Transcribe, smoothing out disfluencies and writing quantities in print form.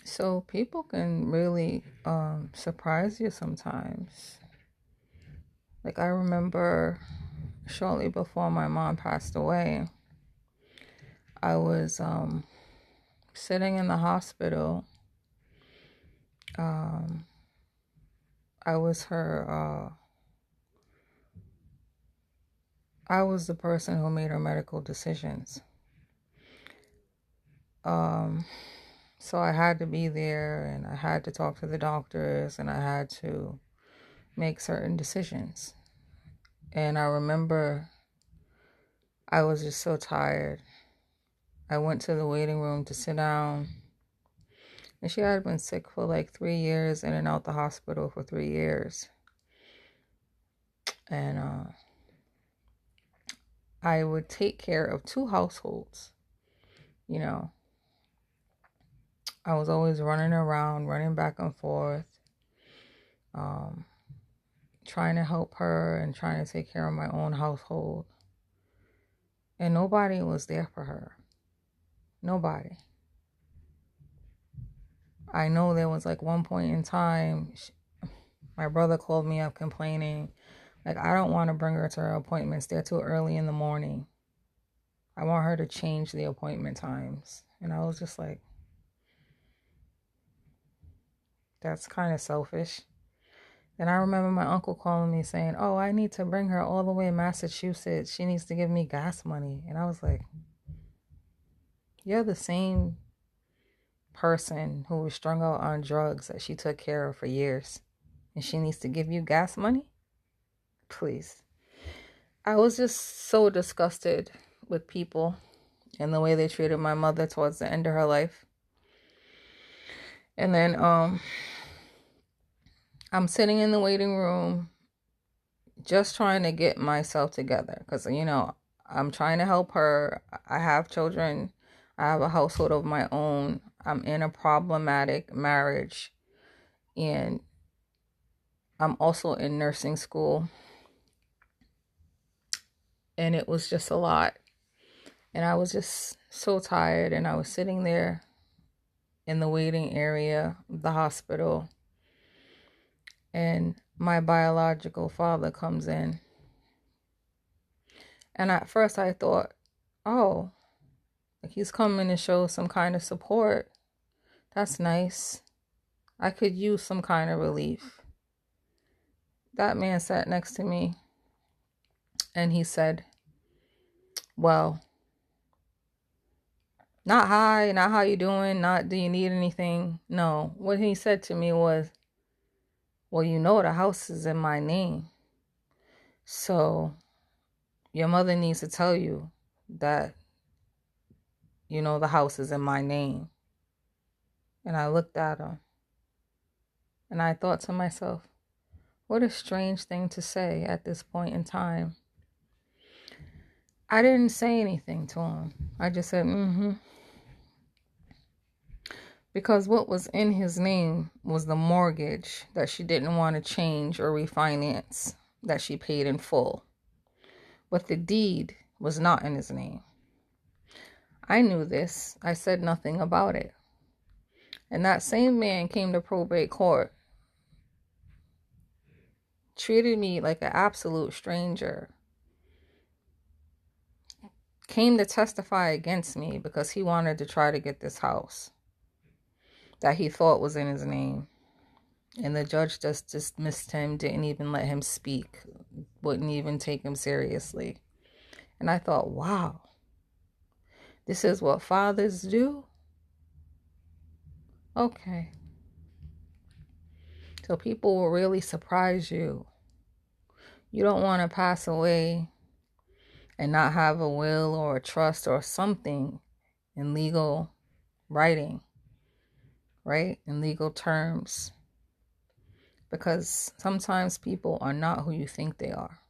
So people can really surprise you sometimes. Like I remember shortly before my mom passed away, I was sitting in the hospital. Um, I was her. I was the person who made her medical decisions. Um, so I had to be there, and I had to talk to the doctors, and I had to make certain decisions. And I remember I was just so tired. I went to the waiting room to sit down, and she had been sick for like 3 years, in and out the hospital for 3 years. And I would take care of two households. You know, I was always running around, running back and forth, um, trying to help her and trying to take care of my own household. And nobody was there for her. Nobody. I know there was like one point in time, my brother called me up complaining, like, I don't want to bring her to her appointments. They're too early in the morning. I want her to change the appointment times. And I was just like, that's kind of selfish. And I remember my uncle calling me saying, oh, I need to bring her all the way to Massachusetts. She needs to give me gas money. And I was like, you're the same person who was strung out on drugs that she took care of for years. And she needs to give you gas money? Please. I was just so disgusted with people and the way they treated my mother towards the end of her life. And then I'm sitting in the waiting room just trying to get myself together because, I'm trying to help her. I have children. I have a household of my own. I'm in a problematic marriage, and I'm also in nursing school. And it was just a lot. And I was just so tired, and I was sitting there in the waiting area of the hospital, and my biological father comes in. And at first I thought, oh, he's coming to show some kind of support. That's nice. I could use some kind of relief. That man sat next to me, and he said, well, not hi, not how you doing, not do you need anything. No, what he said to me was, well, the house is in my name. So your mother needs to tell you that, the house is in my name. And I looked at him, and I thought to myself, what a strange thing to say at this point in time. I didn't say anything to him. I just said, because what was in his name was the mortgage that she didn't want to change or refinance, that she paid in full. But the deed was not in his name. I knew this. I said nothing about it. And that same man came to probate court, treated me like an absolute stranger, came to testify against me because he wanted to try to get this house that he thought was in his name. And the judge just dismissed him, didn't even let him speak, wouldn't even take him seriously. And I thought, wow, this is what fathers do? Okay. So people will really surprise you. You don't want to pass away and not have a will or a trust or something in legal writing, right? In legal terms. Because sometimes people are not who you think they are.